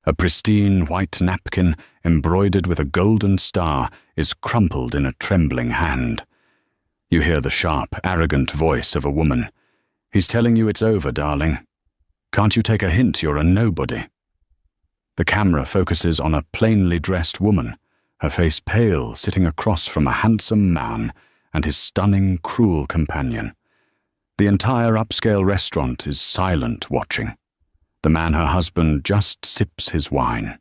A pristine white napkin embroidered with a golden star is crumpled in a trembling hand. You hear the sharp, arrogant voice of a woman. "He's telling you it's over, darling. Can't you take a hint you're a nobody?" The camera focuses on a plainly dressed woman, her face pale, sitting across from a handsome man and his stunning, cruel companion. The entire upscale restaurant is silent watching. The man, her husband, just sips his wine.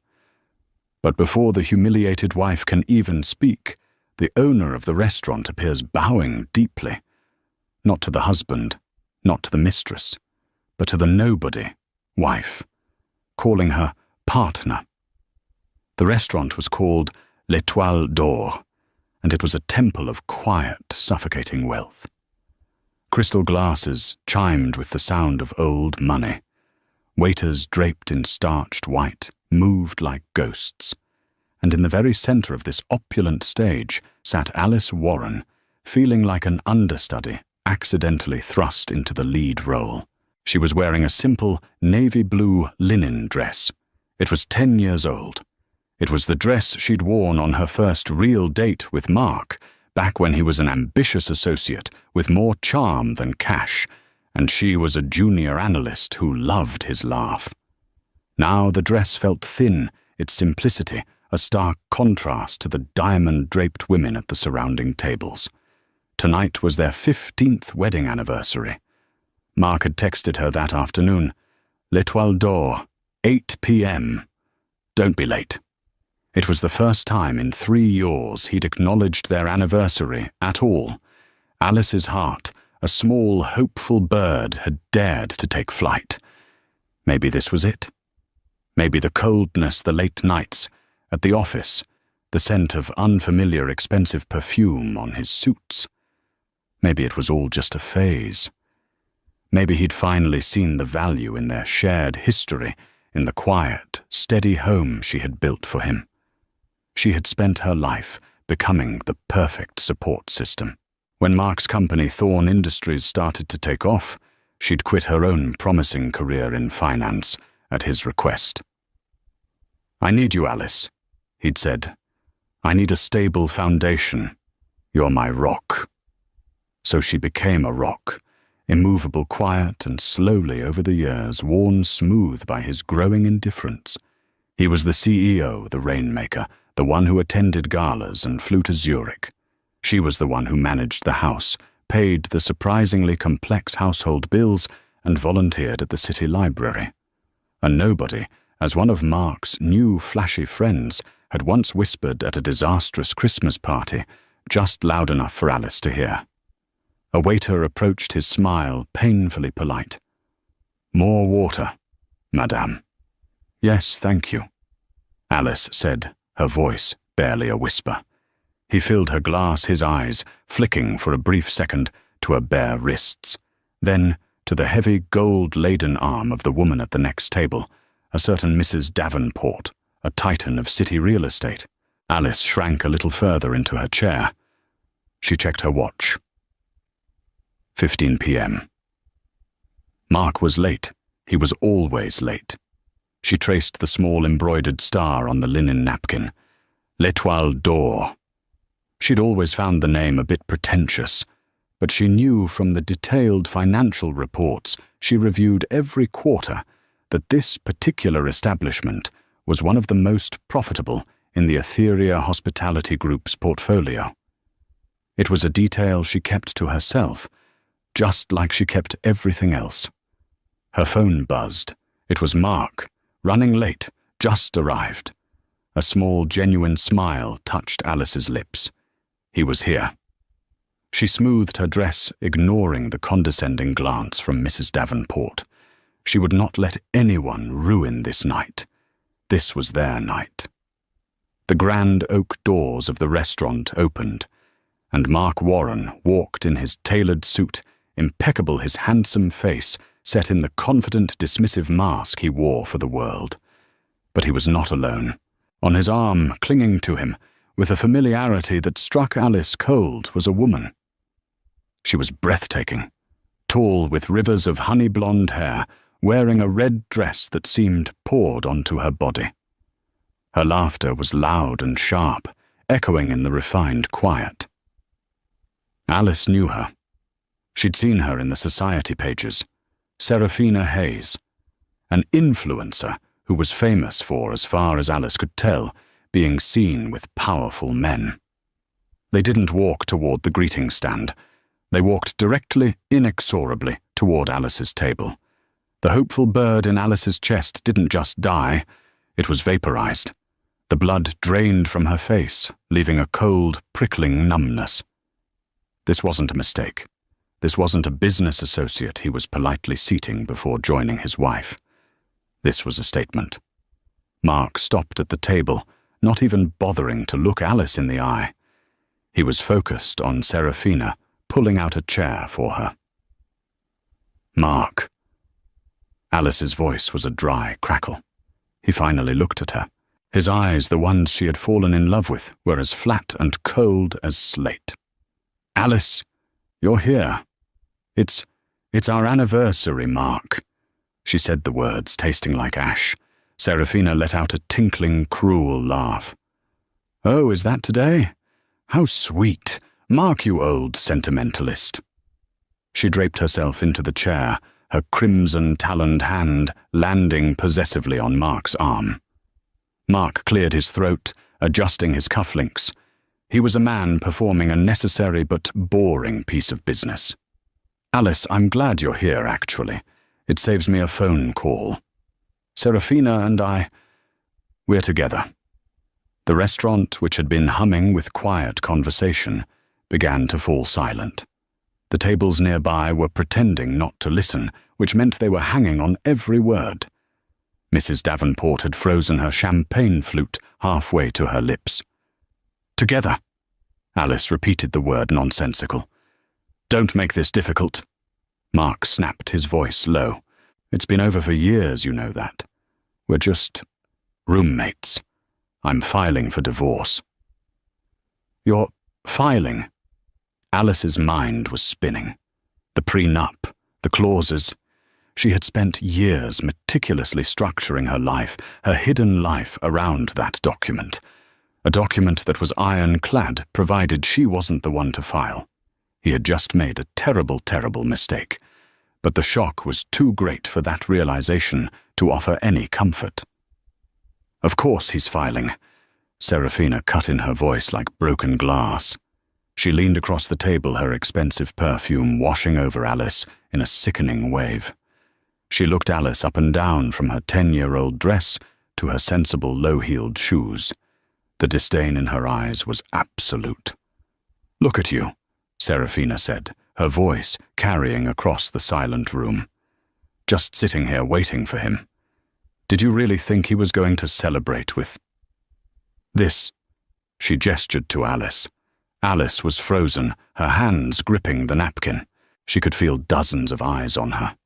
But before the humiliated wife can even speak, the owner of the restaurant appears bowing deeply, not to the husband, not to the mistress, but to the nobody, wife, calling her partner. The restaurant was called L'Étoile d'Or, and it was a temple of quiet, suffocating wealth. Crystal glasses chimed with the sound of old money. Waiters draped in starched white moved like ghosts. And in the very center of this opulent stage sat Alice Warren, feeling like an understudy accidentally thrust into the lead role. She was wearing a simple navy blue linen dress. It was 10 years old. It was the dress she'd worn on her first real date with Mark, back when he was an ambitious associate with more charm than cash, and she was a junior analyst who loved his laugh. Now the dress felt thin, its simplicity a stark contrast to the diamond-draped women at the surrounding tables. Tonight was their 15th wedding anniversary. Mark had texted her that afternoon. "L'Étoile d'Or, 8 p.m. Don't be late." It was the first time in 3 years he'd acknowledged their anniversary at all. Alice's heart, a small, hopeful bird, had dared to take flight. Maybe this was it. Maybe the coldness, the late nights, at the office, the scent of unfamiliar, expensive perfume on his suits. Maybe it was all just a phase. Maybe he'd finally seen the value in their shared history, in the quiet, steady home she had built for him. She had spent her life becoming the perfect support system. When Mark's company, Thorn Industries, started to take off, she'd quit her own promising career in finance at his request. "I need you, Alice," he'd said. "I need a stable foundation. You're my rock." So she became a rock, immovable, quiet, and slowly over the years worn smooth by his growing indifference. He was the CEO, the rainmaker, the one who attended galas and flew to Zurich. She was the one who managed the house, paid the surprisingly complex household bills, and volunteered at the city library. A nobody, as one of Mark's new flashy friends had once whispered at a disastrous Christmas party, just loud enough for Alice to hear. A waiter approached his smile, painfully polite. "More water, madame." "Yes, thank you," Alice said, her voice barely a whisper. He filled her glass, his eyes flicking for a brief second to her bare wrists, then to the heavy gold-laden arm of the woman at the next table, a certain Mrs. Davenport, a titan of city real estate. Alice shrank a little further into her chair. She checked her watch. 15 p.m. Mark was late. He was always late. She traced the small embroidered star on the linen napkin. L'Étoile d'Or. She'd always found the name a bit pretentious, but she knew from the detailed financial reports she reviewed every quarter that this particular establishment was one of the most profitable in the Etheria Hospitality Group's portfolio. It was a detail she kept to herself, just like she kept everything else. Her phone buzzed. It was Mark, running late, just arrived. A small, genuine smile touched Alice's lips. He was here. She smoothed her dress, ignoring the condescending glance from Mrs. Davenport. She would not let anyone ruin this night. This was their night. The grand oak doors of the restaurant opened, and Mark Warren walked in his tailored suit, impeccable, his handsome face set in the confident, dismissive mask he wore for the world. But he was not alone. On his arm, clinging to him, with a familiarity that struck Alice cold, was a woman. She was breathtaking, tall with rivers of honey-blonde hair, wearing a red dress that seemed poured onto her body. Her laughter was loud and sharp, echoing in the refined quiet. Alice knew her. She'd seen her in the society pages. Serafina Hayes, an influencer who was famous for, as far as Alice could tell, being seen with powerful men. They didn't walk toward the greeting stand. They walked directly, inexorably, toward Alice's table. The hopeful bird in Alice's chest didn't just die, it was vaporized. The blood drained from her face, leaving a cold, prickling numbness. This wasn't a mistake. This wasn't a business associate he was politely seating before joining his wife. This was a statement. Mark stopped at the table, not even bothering to look Alice in the eye. He was focused on Serafina, pulling out a chair for her. "Mark." Alice's voice was a dry crackle. He finally looked at her. His eyes, the ones she had fallen in love with, were as flat and cold as slate. "Alice, you're here. It's our anniversary, Mark." She said the words, tasting like ash. Serafina let out a tinkling, cruel laugh. "Oh, is that today? How sweet. Mark, you old sentimentalist." She draped herself into the chair, her crimson-taloned hand landing possessively on Mark's arm. Mark cleared his throat, adjusting his cufflinks. He was a man performing a necessary but boring piece of business. "Alice, I'm glad you're here, actually. It saves me a phone call. Serafina and we're together." The restaurant, which had been humming with quiet conversation, began to fall silent. The tables nearby were pretending not to listen, which meant they were hanging on every word. Mrs. Davenport had frozen her champagne flute halfway to her lips. "Together." Alice repeated the word nonsensical. "Don't make this difficult." Mark snapped his voice low. "It's been over for years, you know that. We're just roommates. I'm filing for divorce." "You're filing?" Alice's mind was spinning. The prenup, the clauses. She had spent years meticulously structuring her life, her hidden life, around that document. A document that was ironclad, provided she wasn't the one to file. He had just made a terrible, terrible mistake. But the shock was too great for that realization to offer any comfort. "Of course he's filing." Serafina cut in her voice like broken glass. She leaned across the table, her expensive perfume washing over Alice in a sickening wave. She looked Alice up and down from her 10-year-old dress to her sensible low-heeled shoes. The disdain in her eyes was absolute. "Look at you," Serafina said, her voice carrying across the silent room. "Just sitting here waiting for him. Did you really think he was going to celebrate with this?" She gestured to Alice. Alice was frozen, her hands gripping the napkin. She could feel dozens of eyes on her.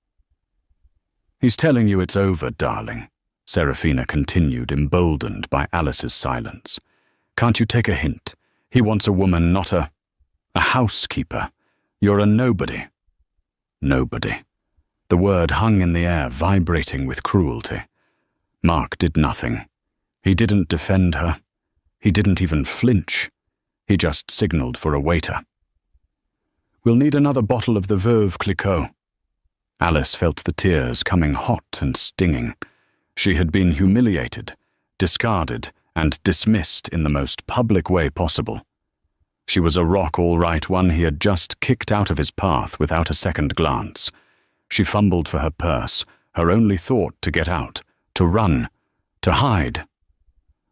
"He's telling you it's over, darling," Serafina continued, emboldened by Alice's silence. "Can't you take a hint? He wants a woman, not a housekeeper. You're a nobody." Nobody. The word hung in the air, vibrating with cruelty. Mark did nothing. He didn't defend her. He didn't even flinch. He just signaled for a waiter. "We'll need another bottle of the Veuve Clicquot." Alice felt the tears coming hot and stinging. She had been humiliated, discarded, and dismissed in the most public way possible. She was a rock, all right, one he had just kicked out of his path without a second glance. She fumbled for her purse, her only thought to get out, to run, to hide.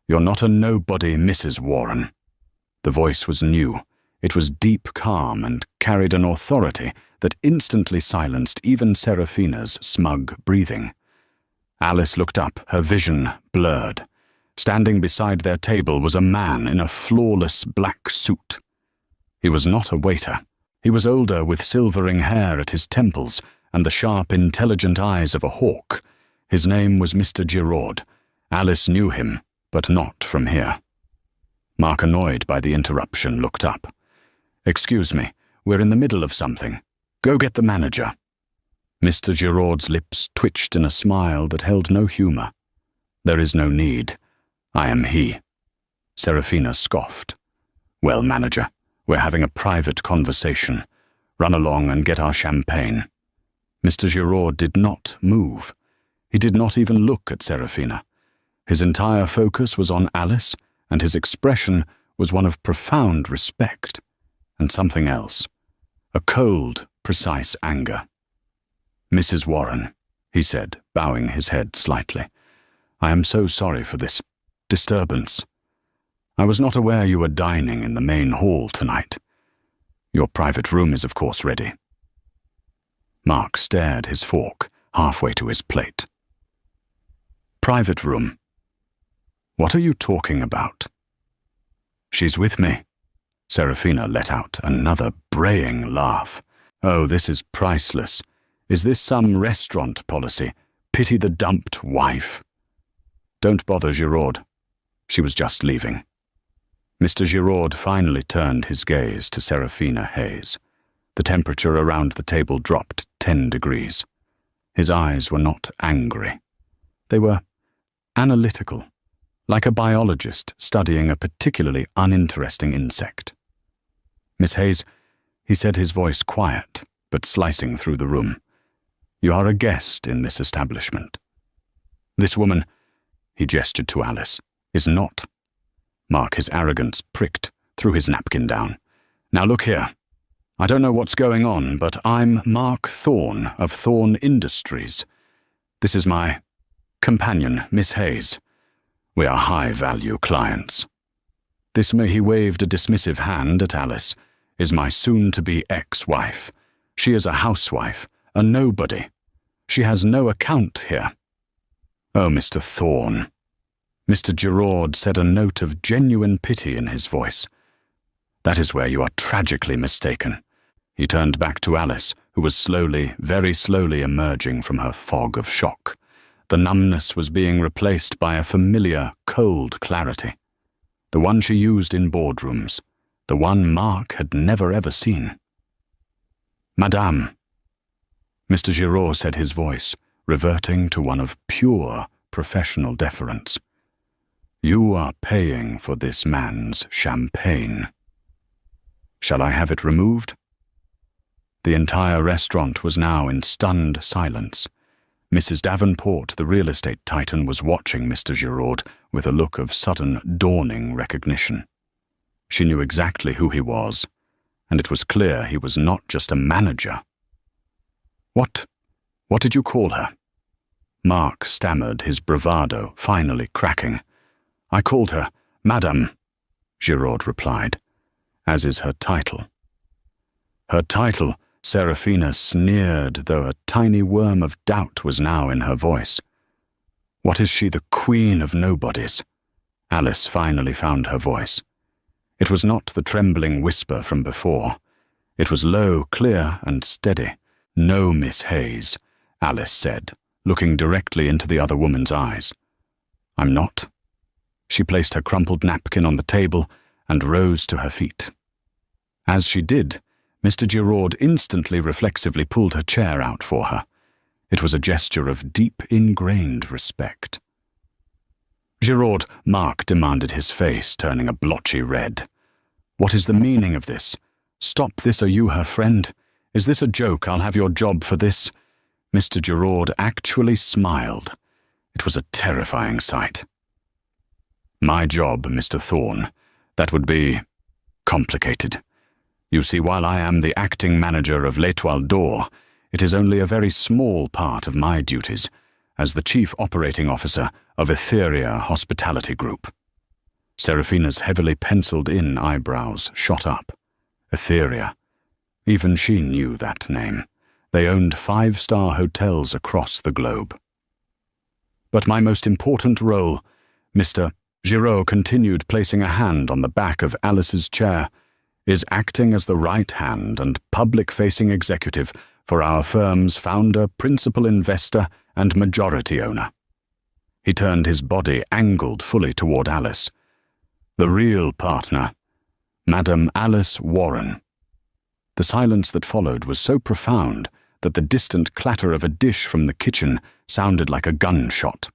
"You're not a nobody, Mrs. Warren." The voice was new. It was deep calm and carried an authority that instantly silenced even Serafina's smug breathing. Alice looked up, her vision blurred. Standing beside their table was a man in a flawless black suit. He was not a waiter. He was older, with silvering hair at his temples and the sharp, intelligent eyes of a hawk. His name was Mr. Giraud. Alice knew him, but not from here. Mark, annoyed by the interruption, looked up. "Excuse me, we're in the middle of something. Go get the manager." Mr. Giraud's lips twitched in a smile that held no humor. "There is no need. I am he." Serafina scoffed. "Well, manager, we're having a private conversation. Run along and get our champagne." Mr. Giraud did not move. He did not even look at Serafina. His entire focus was on Alice, and his expression was one of profound respect, and something else, a cold, precise anger. "Mrs. Warren," he said, bowing his head slightly, "I am so sorry for this disturbance. I was not aware you were dining in the main hall tonight. Your private room is of course ready." Mark stared his fork halfway to his plate. "Private room? What are you talking about?" "She's with me." Serafina let out another braying laugh. "Oh, this is priceless. Is this some restaurant policy? Pity the dumped wife." "Don't bother Giraud. She was just leaving." Mr. Giraud finally turned his gaze to Serafina Hayes. The temperature around the table dropped 10 degrees. His eyes were not angry. They were analytical, like a biologist studying a particularly uninteresting insect. "Miss Hayes," he said, his voice quiet, but slicing through the room, "you are a guest in this establishment. This woman," he gestured to Alice, "is not." Mark, his arrogance pricked, threw his napkin down. "Now look here. I don't know what's going on, but I'm Mark Thorne of Thorne Industries. This is my companion, Miss Hayes. We are high-value clients. This," he waved a dismissive hand at Alice, "is my soon-to-be ex-wife. She is a housewife, a nobody. She has no account here." "Oh, Mr. Thorne." Mr. Giraud said, a note of genuine pity in his voice. "That is where you are tragically mistaken." He turned back to Alice, who was slowly, very slowly emerging from her fog of shock. The numbness was being replaced by a familiar, cold clarity. The one she used in boardrooms. The one Mark had never ever seen. "Madame," Mr. Giraud said, his voice reverting to one of pure professional deference, "you are paying for this man's champagne. Shall I have it removed?" The entire restaurant was now in stunned silence. Mrs. Davenport, the real estate titan, was watching Mr. Giraud with a look of sudden, dawning recognition. She knew exactly who he was, and it was clear he was not just a manager. What did you call her?" Mark stammered, his bravado finally cracking. "I called her Madame," Giraud replied, "as is her title." "Her title," Serafina sneered, though a tiny worm of doubt was now in her voice. "What is she, the queen of nobodies?" Alice finally found her voice. It was not the trembling whisper from before. It was low, clear, and steady. "No, Miss Hayes," Alice said, looking directly into the other woman's eyes. "I'm not." She placed her crumpled napkin on the table and rose to her feet. As she did, Mr. Giraud instantly reflexively pulled her chair out for her. It was a gesture of deep ingrained respect. "Giraud," Mark demanded, his face turning a blotchy red. "What is the meaning of this? Stop this, are you her friend? Is this a joke? I'll have your job for this." Mr. Giraud actually smiled. It was a terrifying sight. "My job, Mr. Thorne, that would be complicated. You see, while I am the acting manager of L'Étoile d'Or, it is only a very small part of my duties as the chief operating officer of Etheria Hospitality Group." Serafina's heavily penciled-in eyebrows shot up. Etheria. Even she knew that name. They owned 5-star hotels across the globe. "But my most important role," Mr. Giraud continued, placing a hand on the back of Alice's chair, "is acting as the right hand and public-facing executive for our firm's founder, principal investor, and majority owner." He turned his body angled fully toward Alice. "The real partner, Madame Alice Warren." The silence that followed was so profound that the distant clatter of a dish from the kitchen sounded like a gunshot.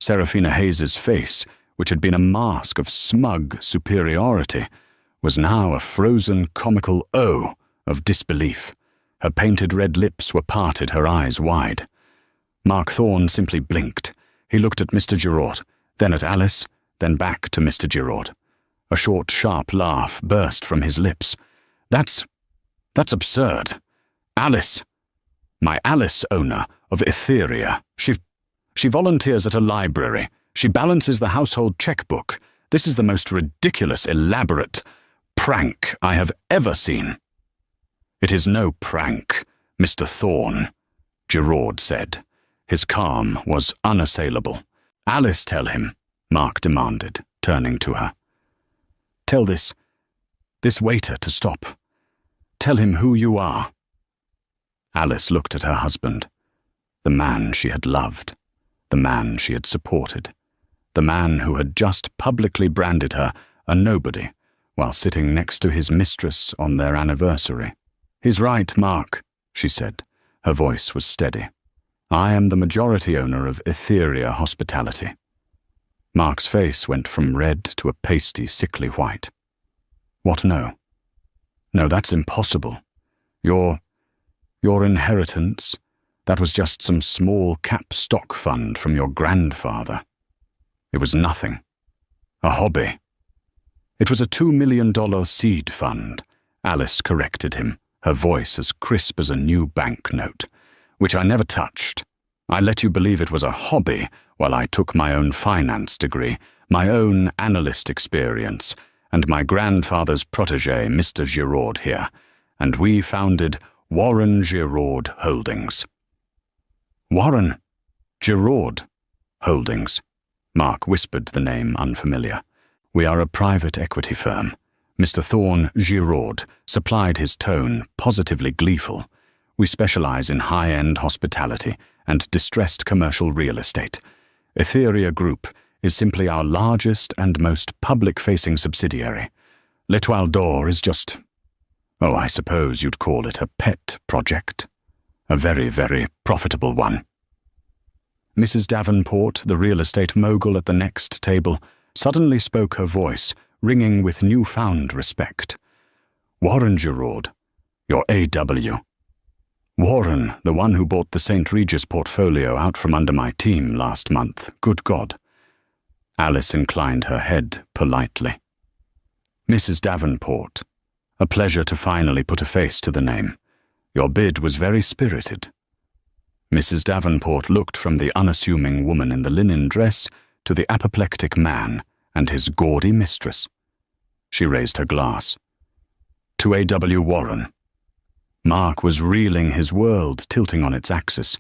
Serafina Hayes's face, which had been a mask of smug superiority, was now a frozen comical O of disbelief. Her painted red lips were parted, her eyes wide. Mark Thorne simply blinked. He looked at Mr. Giraud, then at Alice, then back to Mr. Giraud. A short, sharp laugh burst from his lips. That's absurd. Alice. My Alice owner of Etheria. She volunteers at a library. She balances the household checkbook. This is the most ridiculous, elaborate prank I have ever seen. It is no prank, Mr. Thorne, Giraud said. His calm was unassailable. Alice, tell him, Mark demanded, turning to her. Tell this waiter to stop. Tell him who you are. Alice looked at her husband, the man she had loved, the man she had supported, the man who had just publicly branded her a nobody while sitting next to his mistress on their anniversary. He's right, Mark, she said. Her voice was steady. I am the majority owner of Etheria Hospitality. Mark's face went from red to a pasty, sickly white. What, no? No, that's impossible. Your inheritance, that was just some small cap stock fund from your grandfather. It was nothing. A hobby. It was a $2 million seed fund, Alice corrected him, her voice as crisp as a new banknote, which I never touched. I let you believe it was a hobby while I took my own finance degree, my own analyst experience, and my grandfather's protégé, Mr. Giraud, here, and we founded Warren Giraud Holdings. Warren Giraud Holdings. Mark whispered the name unfamiliar. We are a private equity firm. Mr. Thorne Giraud supplied his tone, positively gleeful. We specialize in high-end hospitality and distressed commercial real estate. Etheria Group is simply our largest and most public-facing subsidiary. L'Etoile d'Or is just, I suppose you'd call it a pet project. A very, very profitable one. Mrs. Davenport, the real estate mogul at the next table, suddenly spoke, her voice ringing with newfound respect. Warren Giraud, your AW. Warren, the one who bought the St. Regis portfolio out from under my team last month. Good God. Alice inclined her head politely. Mrs. Davenport, a pleasure to finally put a face to the name. Your bid was very spirited. Mrs. Davenport looked from the unassuming woman in the linen dress to the apoplectic man and his gaudy mistress. She raised her glass. To A.W. Warren. Mark was reeling, his world tilting on its axis.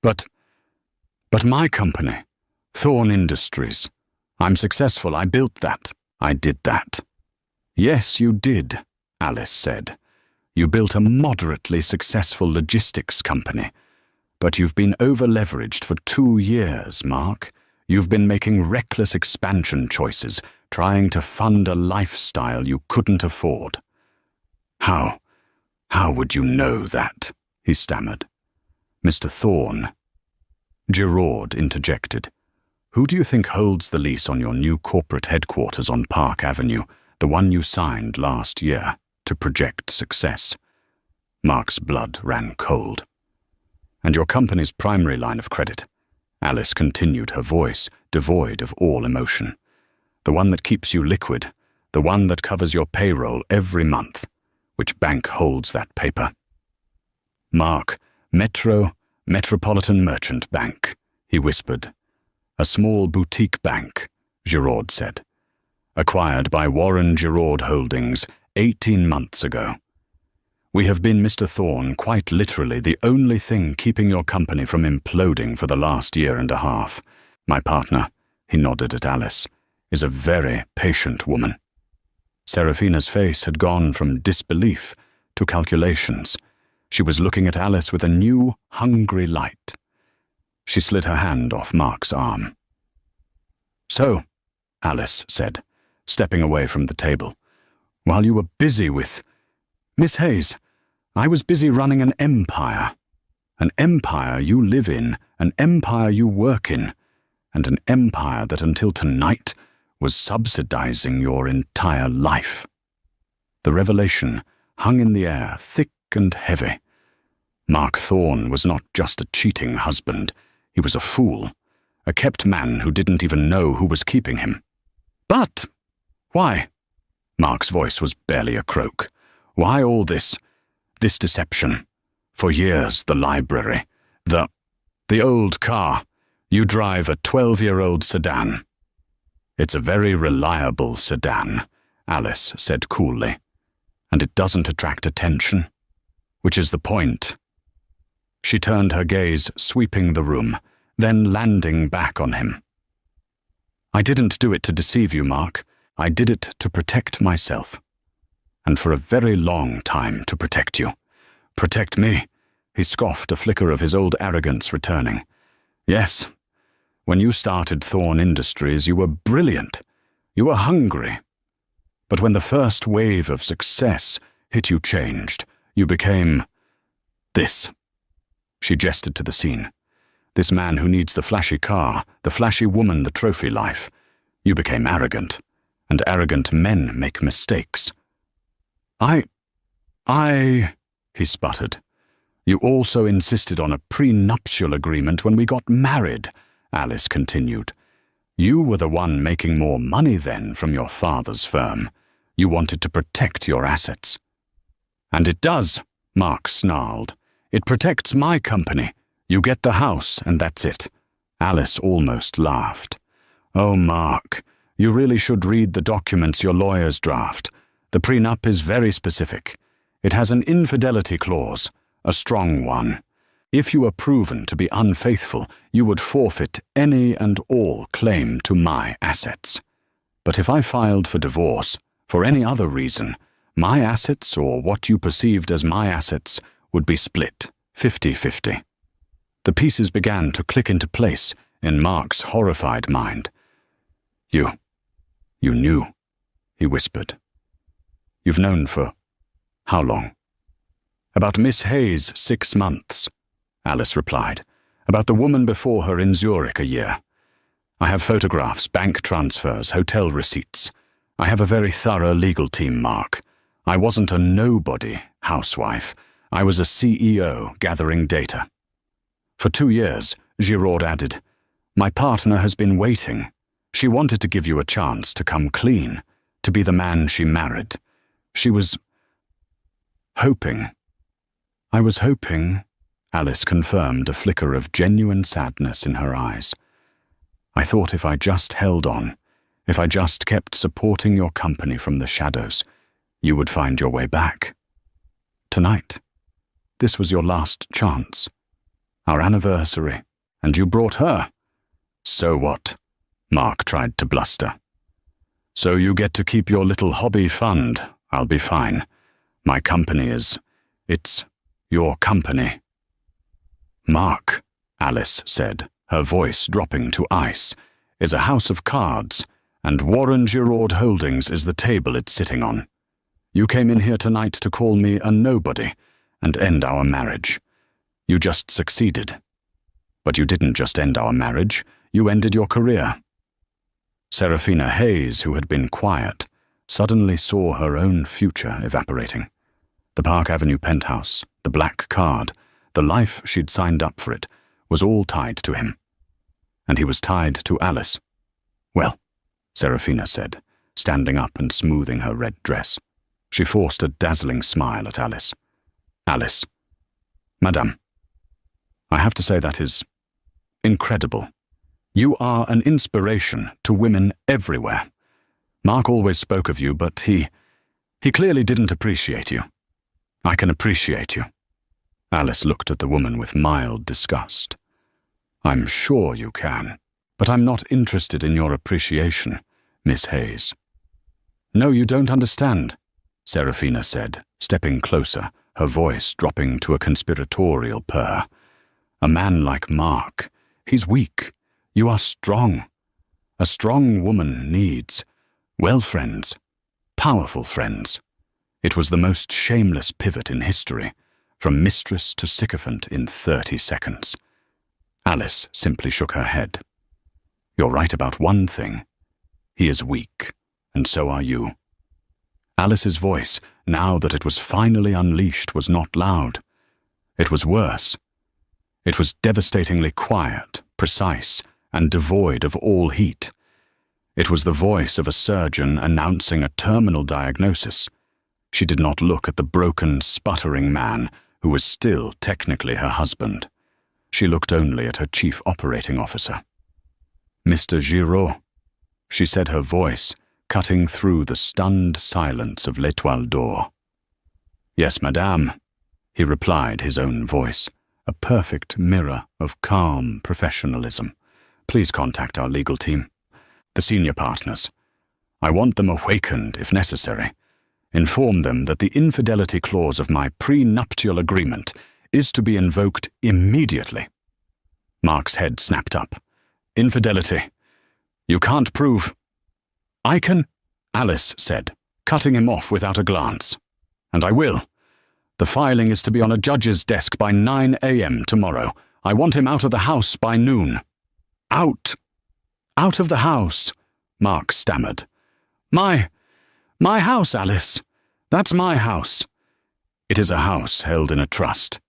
But my company, Thorne Industries. I'm successful. I built that. I did that. Yes, you did, Alice said. You built a moderately successful logistics company. But you've been over-leveraged for 2 years, Mark. You've been making reckless expansion choices, trying to fund a lifestyle you couldn't afford. How would you know that? He stammered. Mr. Thorne. Giraud interjected. Who do you think holds the lease on your new corporate headquarters on Park Avenue, the one you signed last year, to project success? Mark's blood ran cold. And your company's primary line of credit, Alice continued, her voice devoid of all emotion. The one that keeps you liquid, the one that covers your payroll every month. Which bank holds that paper? Mark, Metropolitan Merchant Bank, he whispered. A small boutique bank, Giraud said. Acquired by Warren Giraud Holdings 18 months ago. We have been, Mr. Thorne, quite literally the only thing keeping your company from imploding for the last year and a half. My partner, he nodded at Alice, is a very patient woman. Serafina's face had gone from disbelief to calculations. She was looking at Alice with a new, hungry light. She slid her hand off Mark's arm. So, Alice said, stepping away from the table, while you were busy with... Miss Hayes, I was busy running an empire. An empire you live in, an empire you work in, and an empire that until tonight was subsidizing your entire life. The revelation hung in the air, thick and heavy. Mark Thorne was not just a cheating husband. He was a fool, a kept man who didn't even know who was keeping him. But why? Mark's voice was barely a croak. Why all this deception? For years, the library, the old car. You drive a 12-year-old sedan. It's a very reliable sedan, Alice said coolly. And it doesn't attract attention, which is the point. She turned her gaze, sweeping the room, then landing back on him. I didn't do it to deceive you, Mark. I did it to protect myself. And for a very long time to protect you. Protect me, he scoffed, a flicker of his old arrogance returning. Yes, when you started Thorne Industries, you were brilliant. You were hungry. But when the first wave of success hit, you changed. You became this. She gestured to the scene. This man who needs the flashy car, the flashy woman, the trophy life. You became arrogant, and arrogant men make mistakes. He sputtered. You also insisted on a prenuptial agreement when we got married, Alice continued. You were the one making more money then from your father's firm. You wanted to protect your assets. And it does, Mark snarled. It protects my company. You get the house, and that's it. Alice almost laughed. Oh, Mark, you really should read the documents your lawyers draft. The prenup is very specific. It has an infidelity clause, a strong one. If you are proven to be unfaithful, you would forfeit any and all claim to my assets. But if I filed for divorce, for any other reason, my assets, or what you perceived as my assets, would be split 50-50. The pieces began to click into place in Mark's horrified mind. You knew, he whispered. You've known for how long? About Miss Hayes, 6 months, Alice replied. About the woman before her in Zurich, a year. I have photographs, bank transfers, hotel receipts. I have a very thorough legal team, Mark. I wasn't a nobody housewife. I was a CEO gathering data. For 2 years, Giraud added, my partner has been waiting. She wanted to give you a chance to come clean, to be the man she married. She was hoping. I was hoping, Alice confirmed, a flicker of genuine sadness in her eyes. I thought if I just held on, if I just kept supporting your company from the shadows, you would find your way back. Tonight, this was your last chance. Our anniversary, and you brought her. So what? Mark tried to bluster. So you get to keep your little hobby fund. I'll be fine. My company it's your company. Mark, Alice said, her voice dropping to ice, is a house of cards, and Warren Giraud Holdings is the table it's sitting on. You came in here tonight to call me a nobody and end our marriage. You just succeeded. But you didn't just end our marriage, you ended your career. Serafina Hayes, who had been quiet, suddenly saw her own future evaporating. The Park Avenue penthouse, the black card, the life she'd signed up for it, was all tied to him. And he was tied to Alice. Well, Serafina said, standing up and smoothing her red dress. She forced a dazzling smile at Alice. Alice, Madame, I have to say that is incredible. You are an inspiration to women everywhere. Mark always spoke of you, but he clearly didn't appreciate you. I can appreciate you. Alice looked at the woman with mild disgust. I'm sure you can, but I'm not interested in your appreciation, Miss Hayes. No, you don't understand, Serafina said, stepping closer, her voice dropping to a conspiratorial purr. A man like Mark, he's weak. You are strong. A strong woman needs, well, friends, powerful friends. It was the most shameless pivot in history, from mistress to sycophant in 30 seconds. Alice simply shook her head. You're right about one thing. He is weak, and so are you. Alice's voice, now that it was finally unleashed, was not loud. It was worse. It was devastatingly quiet, precise, and devoid of all heat. It was the voice of a surgeon announcing a terminal diagnosis. She did not look at the broken, sputtering man who was still technically her husband. She looked only at her chief operating officer. Mr. Giraud, she said, her voice cutting through the stunned silence of l'Étoile d'Or. Yes, madame, he replied, his own voice, a perfect mirror of calm professionalism. Please contact our legal team, the senior partners. I want them awakened if necessary. Inform them that the infidelity clause of my prenuptial agreement is to be invoked immediately. Mark's head snapped up. Infidelity. You can't prove. I can, Alice said, cutting him off without a glance. And I will. The filing is to be on a judge's desk by 9 a.m. tomorrow. I want him out of the house by noon. Out. Out of the house, Mark stammered. My house, Alice. That's my house. It is a house held in a trust.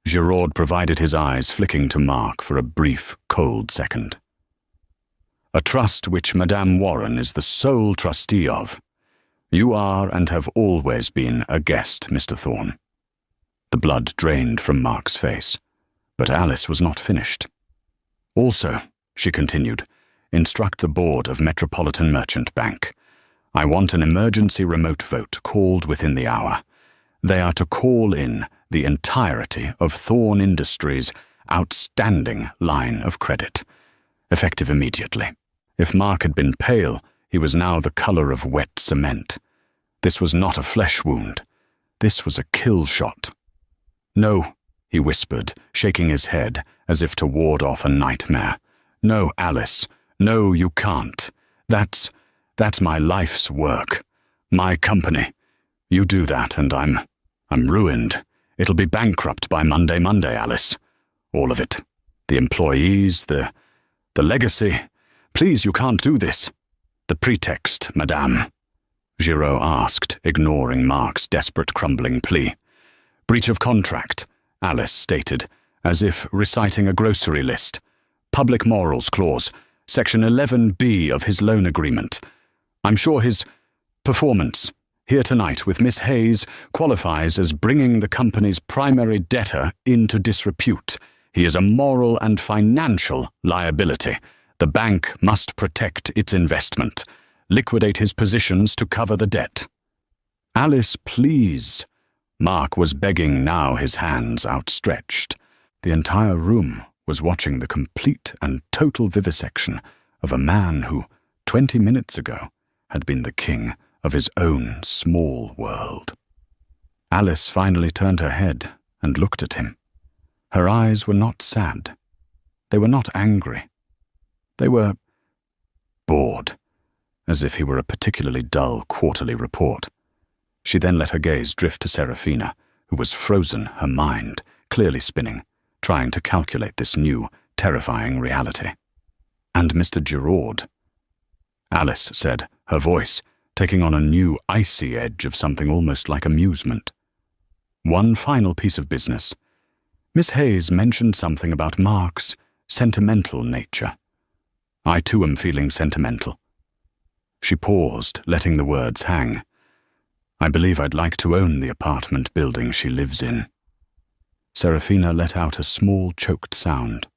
Giraud provided his eyes flicking to Mark for a brief, cold second. A trust which Madame Warren is the sole trustee of. You are and have always been a guest, Mr. Thorne. The blood drained from Mark's face, but Alice was not finished. Also, she continued, instruct the board of Metropolitan Merchant Bank. I want an emergency remote vote called within the hour. They are to call in the entirety of Thorne Industries' outstanding line of credit, effective immediately. If Mark had been pale, he was now the color of wet cement. This was not a flesh wound. This was a kill shot. No, he whispered, shaking his head as if to ward off a nightmare. No, Alice. No, you can't. That's my life's work. My company. You do that and I'm ruined. It'll be bankrupt by Monday, Alice. All of it. The employees, the legacy. Please, you can't do this. The pretext, madame, Giraud asked, ignoring Mark's desperate crumbling plea. Breach of contract, Alice stated, as if reciting a grocery list. Public morals clause, section 11B of his loan agreement. I'm sure his performance here tonight with Miss Hayes qualifies as bringing the company's primary debtor into disrepute. He is a moral and financial liability. The bank must protect its investment, liquidate his positions to cover the debt. Alice, please. Mark was begging now, his hands outstretched. The entire room was watching the complete and total vivisection of a man who, 20 minutes ago, had been the king of his own small world. Alice finally turned her head and looked at him. Her eyes were not sad. They were not angry. They were bored, as if he were a particularly dull quarterly report. She then let her gaze drift to Seraphina, who was frozen, her mind clearly spinning, trying to calculate this new, terrifying reality. And Mr. Giraud, Alice said, her voice taking on a new, icy edge of something almost like amusement. One final piece of business. Miss Hayes mentioned something about Mark's sentimental nature. I too am feeling sentimental. She paused, letting the words hang. I believe I'd like to own the apartment building she lives in. Seraphina let out a small, choked sound.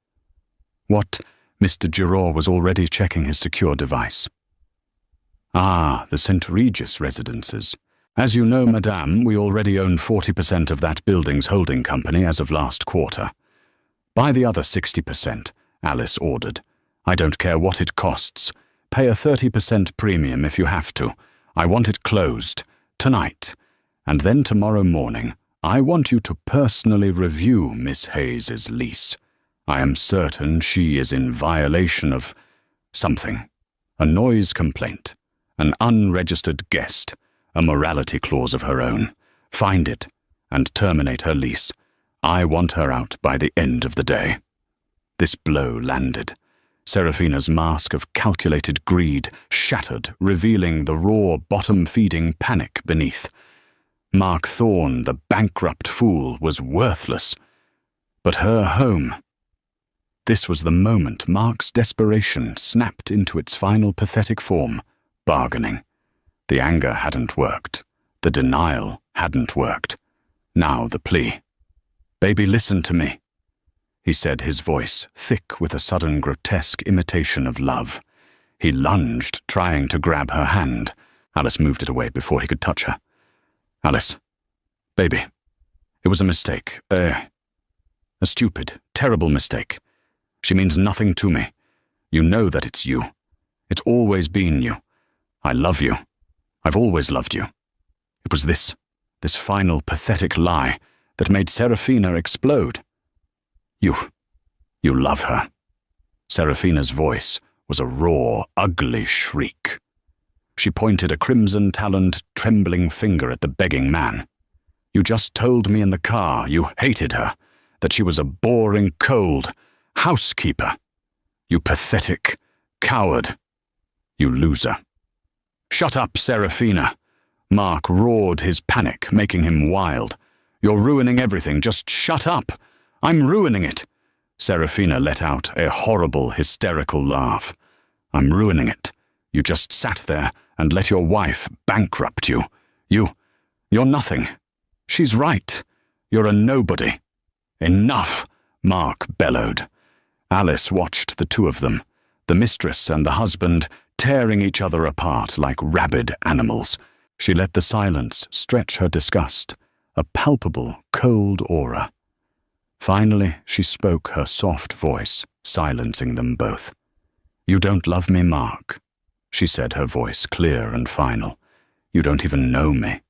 What? Mr. Giraud was already checking his secure device. Ah, the St. Regis residences. As you know, madame, we already own 40% of that building's holding company as of last quarter. Buy the other 60%, Alice ordered. I don't care what it costs. Pay a 30% premium if you have to. I want it closed, tonight. And then tomorrow morning, I want you to personally review Miss Hayes's lease. I am certain she is in violation of something. A noise complaint, an unregistered guest, a morality clause of her own. Find it, and terminate her lease. I want her out by the end of the day." This blow landed. Serafina's mask of calculated greed shattered, revealing the raw, bottom-feeding panic beneath. Mark Thorne, the bankrupt fool, was worthless. But her home... This was the moment Mark's desperation snapped into its final pathetic form, bargaining. The anger hadn't worked. The denial hadn't worked. Now the plea. "Baby, listen to me," he said, his voice thick with a sudden grotesque imitation of love. He lunged, trying to grab her hand. Alice moved it away before he could touch her. "Alice, baby, it was a mistake, a stupid, terrible mistake. She means nothing to me. You know that it's you. It's always been you. I love you. I've always loved you. It was this final pathetic lie that made Serafina explode. You love her." Serafina's voice was a raw, ugly shriek. She pointed a crimson-taloned, trembling finger at the begging man. "You just told me in the car you hated her, that she was a boring, cold housekeeper. You pathetic coward. You loser." "Shut up, Serafina." Mark roared, his panic making him wild. "You're ruining everything. Just shut up. I'm ruining it." Serafina let out a horrible, hysterical laugh. "I'm ruining it. You just sat there and let your wife bankrupt you. You're nothing. She's right. You're a nobody." "Enough," Mark bellowed. Alice watched the two of them, the mistress and the husband, tearing each other apart like rabid animals. She let the silence stretch her disgust, a palpable, cold aura. Finally, she spoke, her soft voice silencing them both. "You don't love me, Mark," she said, her voice clear and final. "You don't even know me."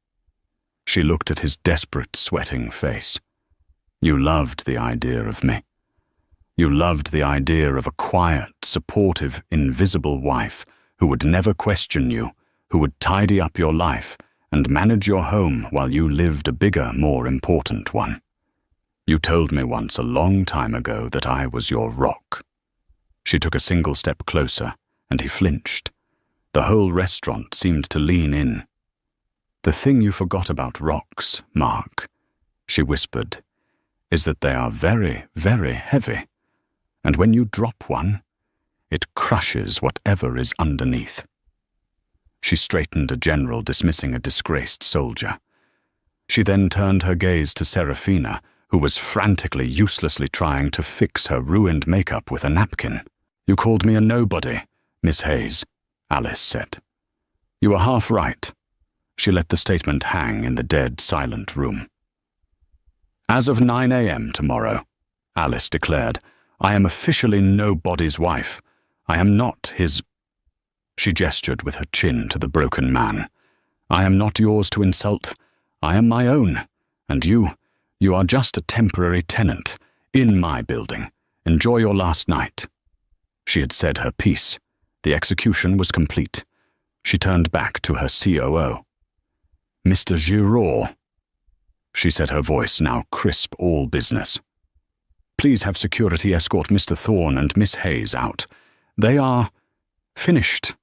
She looked at his desperate, sweating face. "You loved the idea of me. You loved the idea of a quiet, supportive, invisible wife who would never question you, who would tidy up your life and manage your home while you lived a bigger, more important one. You told me once a long time ago that I was your rock." She took a single step closer, and he flinched. The whole restaurant seemed to lean in. "The thing you forgot about rocks, Mark," she whispered, "is that they are very, very heavy. And when you drop one, it crushes whatever is underneath." She straightened a general dismissing a disgraced soldier. She then turned her gaze to Serafina, who was frantically, uselessly trying to fix her ruined makeup with a napkin. "You called me a nobody, Miss Hayes," Alice said. "You were half right." She let the statement hang in the dead, silent room. "As of 9 a.m. tomorrow," Alice declared, "I am officially nobody's wife. I am not his—" She gestured with her chin to the broken man. "I am not yours to insult. I am my own. And you are just a temporary tenant, in my building. Enjoy your last night." She had said her piece. The execution was complete. She turned back to her COO. "Mr. Giraud," she said, her voice now crisp, all business. "Please have security escort Mr. Thorne and Miss Hayes out. They are finished,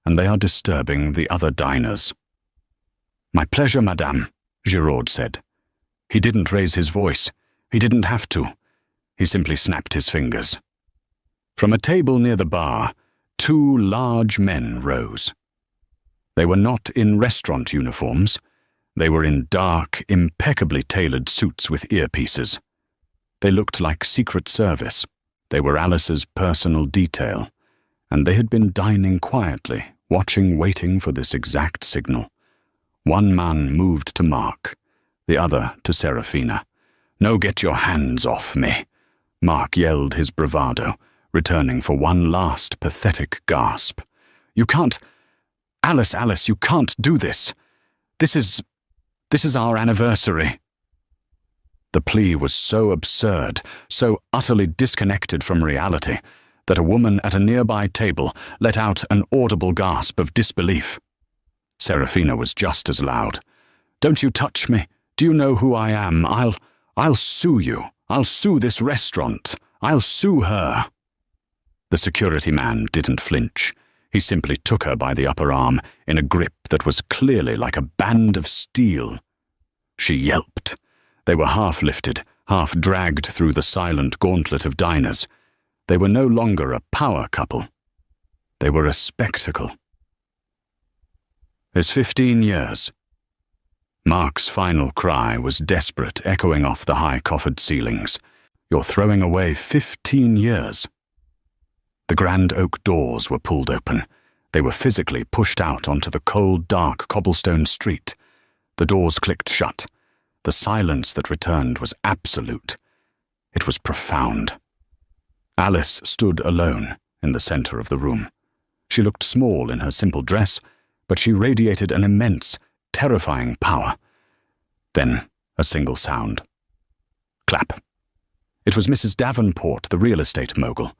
and they are disturbing the other diners." "My pleasure, madame," Giraud said. He didn't raise his voice. He didn't have to. He simply snapped his fingers. From a table near the bar, two large men rose. They were not in restaurant uniforms. They were in dark, impeccably tailored suits with earpieces. They looked like Secret Service. They were Alice's personal detail, and they had been dining quietly, waiting for this exact signal. One man moved to Mark, the other to Serafina. "No, get your hands off me," Mark yelled, his bravado, returning for one last pathetic gasp. "You can't... Alice, you can't do this. This is our anniversary." The plea was so absurd, so utterly disconnected from reality, that a woman at a nearby table let out an audible gasp of disbelief. Serafina was just as loud. "Don't you touch me. Do you know who I am? I'll sue you. I'll sue this restaurant. I'll sue her." The security man didn't flinch. He simply took her by the upper arm in a grip that was clearly like a band of steel. She yelped. They were half lifted, half dragged through the silent gauntlet of diners. They were no longer a power couple. They were a spectacle. "It's 15 years. Mark's final cry was desperate, echoing off the high coffered ceilings. "You're throwing away 15 years. The grand oak doors were pulled open. They were physically pushed out onto the cold, dark cobblestone street. The doors clicked shut. The silence that returned was absolute. It was profound. Alice stood alone in the center of the room. She looked small in her simple dress, but she radiated an immense, terrifying power. Then a single sound. Clap. It was Mrs. Davenport, the real estate mogul.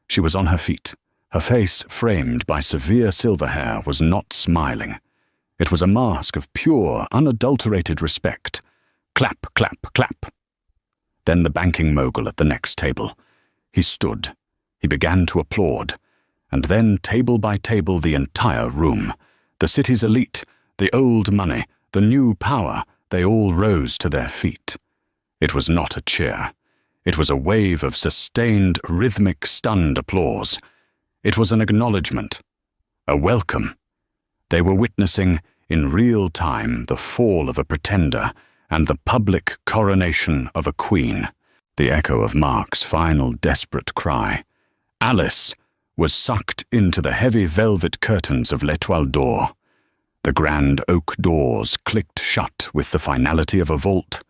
She was on her feet. Her face, framed by severe silver hair, was not smiling. It was a mask of pure, unadulterated respect. Clap, clap, clap. Then the banking mogul at the next table. He stood. He began to applaud. And then, table by table, the entire room. The city's elite, the old money, the new power, they all rose to their feet. It was not a cheer. It was a wave of sustained, rhythmic, stunned applause. It was an acknowledgement, a welcome. They were witnessing, in real time, the fall of a pretender and the public coronation of a queen. The echo of Mark's final desperate cry, "Alice!" was sucked into the heavy velvet curtains of l'Etoile d'Or. The grand oak doors clicked shut with the finality of a vault.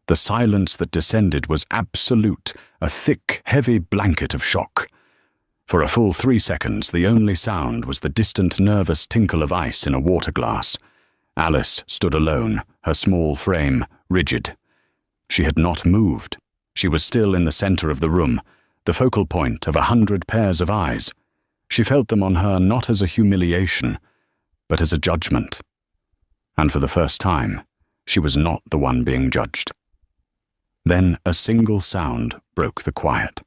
The silence that descended was absolute, a thick, heavy blanket of shock. For a full 3 seconds, the only sound was the distant, nervous tinkle of ice in a water glass. Alice stood alone, her small frame rigid. She had not moved. She was still in the center of the room, the focal point of 100 pairs of eyes. She felt them on her not as a humiliation, but as a judgment. And for the first time, she was not the one being judged. Then a single sound broke the quiet.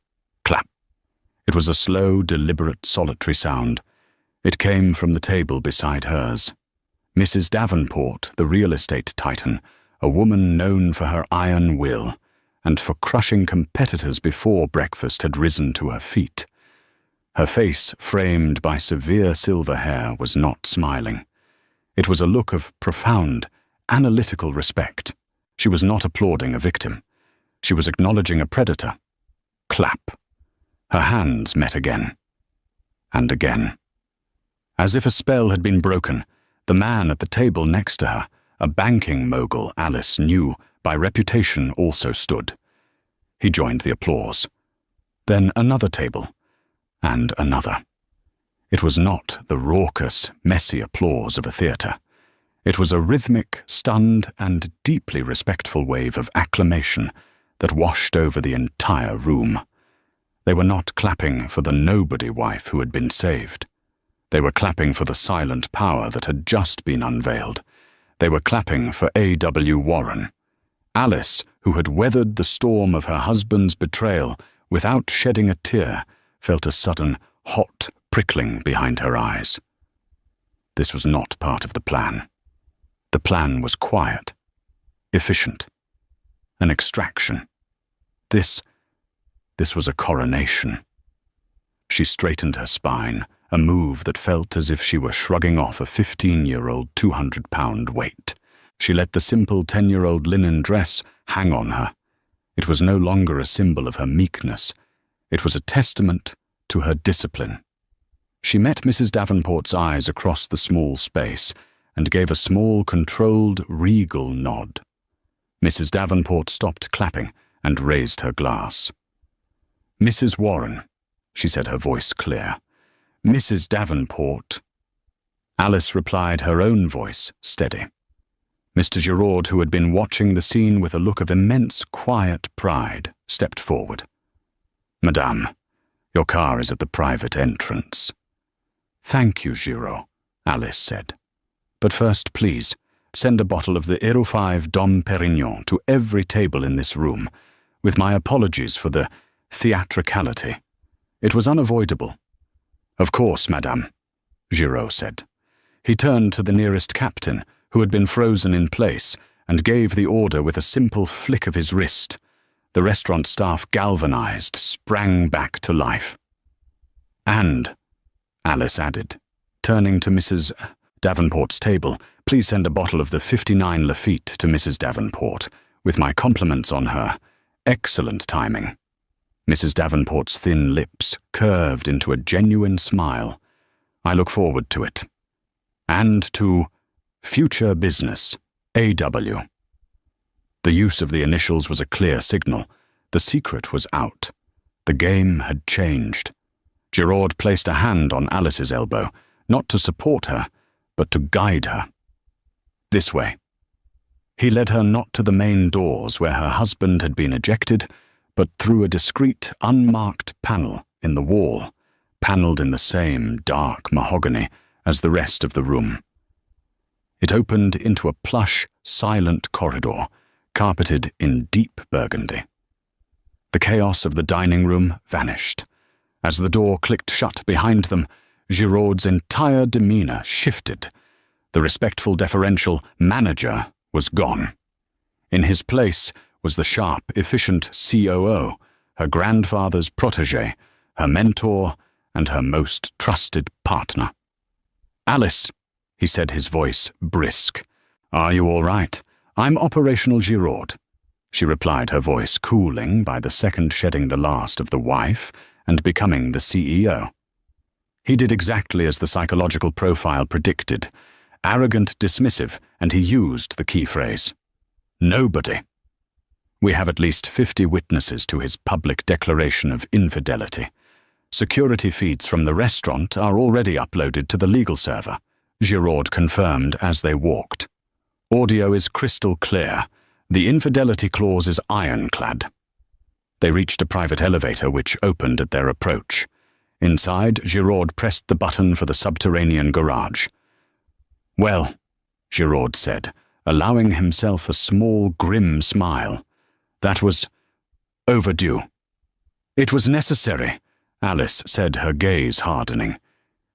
Clap. It was a slow, deliberate, solitary sound. It came from the table beside hers. Mrs. Davenport, the real estate titan, a woman known for her iron will and for crushing competitors before breakfast had risen to her feet. Her face, framed by severe silver hair, was not smiling. It was a look of profound, analytical respect. She was not applauding a victim. She was acknowledging a predator. Clap. Her hands met again. And again. As if a spell had been broken, the man at the table next to her, a banking mogul Alice knew by reputation, also stood. He joined the applause. Then another table, and another. It was not the raucous, messy applause of a theatre. It was a rhythmic, stunned, and deeply respectful wave of acclamation that washed over the entire room. They were not clapping for the nobody wife who had been saved. They were clapping for the silent power that had just been unveiled. They were clapping for A.W. Warren. Alice, who had weathered the storm of her husband's betrayal without shedding a tear, felt a sudden, hot prickling behind her eyes. This was not part of the plan. The plan was quiet, efficient, an extraction. This was a coronation. She straightened her spine, a move that felt as if she were shrugging off a 15-year-old 200-pound weight. She let the simple 10-year-old linen dress hang on her. It was no longer a symbol of her meekness. It was a testament to her discipline. She met Mrs. Davenport's eyes across the small space and gave a small, controlled, regal nod. Mrs. Davenport stopped clapping and raised her glass. "Mrs. Warren," she said, her voice clear. "Mrs. Davenport." Alice replied, her own voice steady. Mr. Giraud, who had been watching the scene with a look of immense, quiet pride, stepped forward. "Madame, your car is at the private entrance." "Thank you, Giraud," Alice said. "But first, please, send a bottle of the 05 Dom Perignon to every table in this room, with my apologies for the theatricality. It was unavoidable. Of course, madame, Giraud said. He turned to the nearest captain, who had been frozen in place, and gave the order with a simple flick of his wrist. The restaurant staff, galvanized, sprang back to life. And, Alice added, turning to Mrs. Davenport's table, please send a bottle of the 59 Lafitte to Mrs. Davenport, with my compliments on her. Excellent timing. Mrs. Davenport's thin lips curved into a genuine smile. I look forward to it. And to future business, A.W. The use of the initials was a clear signal. The secret was out. The game had changed. Giraud placed a hand on Alice's elbow, not to support her, but to guide her. This way. He led her not to the main doors where her husband had been ejected, but through a discreet, unmarked panel in the wall, panelled in the same dark mahogany as the rest of the room. It opened into a plush, silent corridor, carpeted in deep burgundy. The chaos of the dining room vanished. As the door clicked shut behind them, Giraud's entire demeanour shifted. The respectful, deferential manager was gone. In his place was the sharp, efficient COO, her grandfather's protégé, her mentor, and her most trusted partner. "Alice," he said, his voice brisk. "Are you all right? I'm Operational Giraud," she replied, her voice cooling by the second, shedding the last of the wife and becoming the CEO. He did exactly as the psychological profile predicted. Arrogant, dismissive, and he used the key phrase. Nobody. We have at least 50 witnesses to his public declaration of infidelity. Security feeds from the restaurant are already uploaded to the legal server, Giraud confirmed as they walked. Audio is crystal clear. The infidelity clause is ironclad. They reached a private elevator which opened at their approach. Inside, Giraud pressed the button for the subterranean garage. "Well," Giraud said, allowing himself a small, grim smile. "That was overdue." "It was necessary," Alice said, her gaze hardening.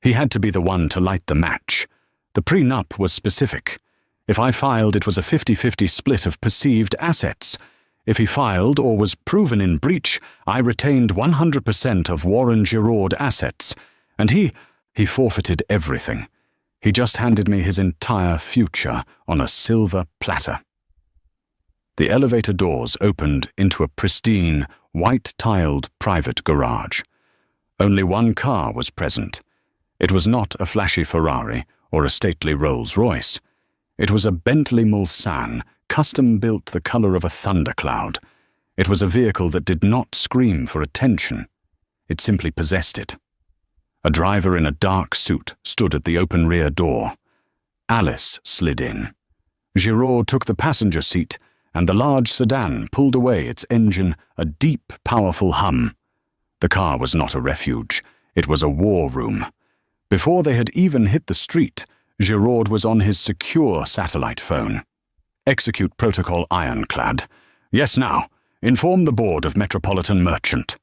"He had to be the one to light the match. The prenup was specific. If I filed, it was a 50-50 split of perceived assets. If he filed or was proven in breach, I retained 100% of Warren Giraud assets, and he forfeited everything. He just handed me his entire future on a silver platter." The elevator doors opened into a pristine, white-tiled private garage. Only one car was present. It was not a flashy Ferrari or a stately Rolls-Royce. It was a Bentley Mulsanne, custom-built the color of a thundercloud. It was a vehicle that did not scream for attention. It simply possessed it. A driver in a dark suit stood at the open rear door. Alice slid in. Giraud took the passenger seat, and the large sedan pulled away, its engine a deep, powerful hum. The car was not a refuge. It was a war room. Before they had even hit the street, Giraud was on his secure satellite phone. "Execute protocol ironclad. Yes, now. Inform the board of Metropolitan Merchant.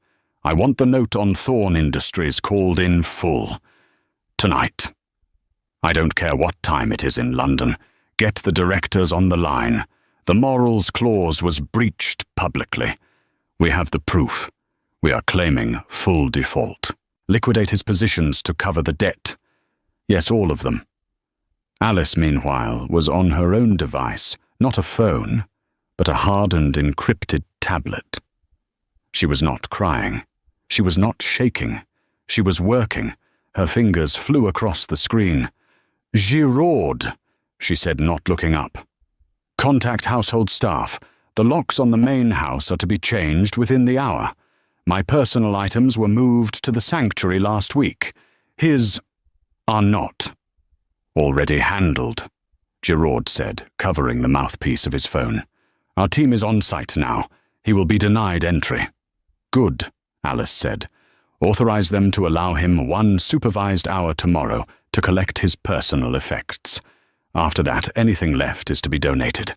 I want the note on Thorn Industries called in full. Tonight. I don't care what time it is in London. Get the directors on the line. The morals clause was breached publicly. We have the proof. We are claiming full default. Liquidate his positions to cover the debt. Yes, all of them." Alice, meanwhile, was on her own device, not a phone, but a hardened, encrypted tablet. She was not crying. She was not shaking. She was working. Her fingers flew across the screen. "Giraud," she said, not looking up. "Contact household staff. The locks on the main house are to be changed within the hour. My personal items were moved to the sanctuary last week. His are not." "Already handled," Giraud said, covering the mouthpiece of his phone. "Our team is on site now. He will be denied entry." "Good," Alice said. "Authorize them to allow him 1 supervised hour tomorrow to collect his personal effects. After that, anything left is to be donated.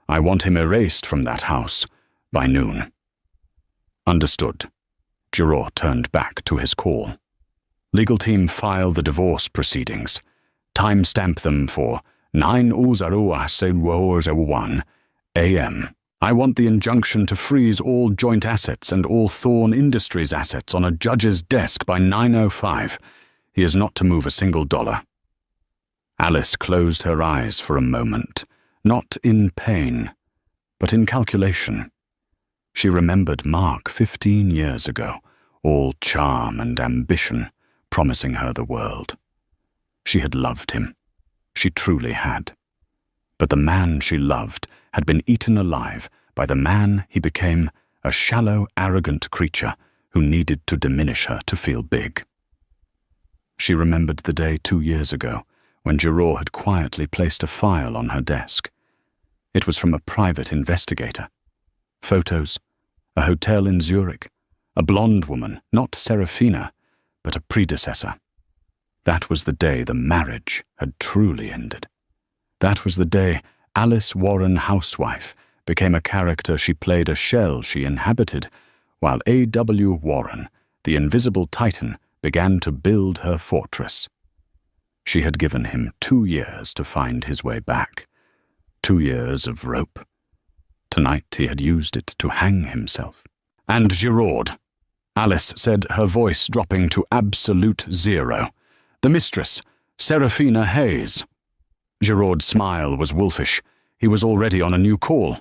I want him erased from that house by noon." "Understood." Giraud turned back to his call. "Legal team file the divorce proceedings. Timestamp them for 9:01 a.m. I want the injunction to freeze all joint assets and all Thorn Industries assets on a judge's desk by 9:05. He is not to move a single dollar." Alice closed her eyes for a moment, not in pain, but in calculation. She remembered Mark 15 years ago, all charm and ambition, promising her the world. She had loved him. She truly had. But the man she loved had been eaten alive by the man he became, a shallow, arrogant creature who needed to diminish her to feel big. She remembered the day 2 years ago when Giraud had quietly placed a file on her desk. It was from a private investigator. Photos, a hotel in Zurich, a blonde woman, not Serafina, but a predecessor. That was the day the marriage had truly ended. That was the day Alice Warren Housewife became a character she played, a shell she inhabited, while A.W. Warren, the invisible titan, began to build her fortress. She had given him 2 years to find his way back. 2 years of rope. Tonight he had used it to hang himself. "And Giraud," Alice said, her voice dropping to absolute zero. "The mistress, Serafina Hayes." Giraud's smile was wolfish. He was already on a new call.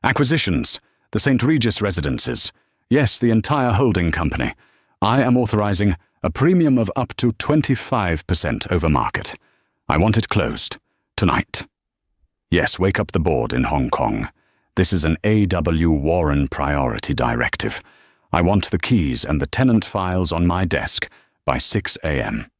"Acquisitions, the St. Regis residences. Yes, the entire holding company. I am authorizing a premium of up to 25% over market. I want it closed. Tonight. Yes, wake up the board in Hong Kong. This is an A.W. Warren priority directive. I want the keys and the tenant files on my desk by 6 a.m.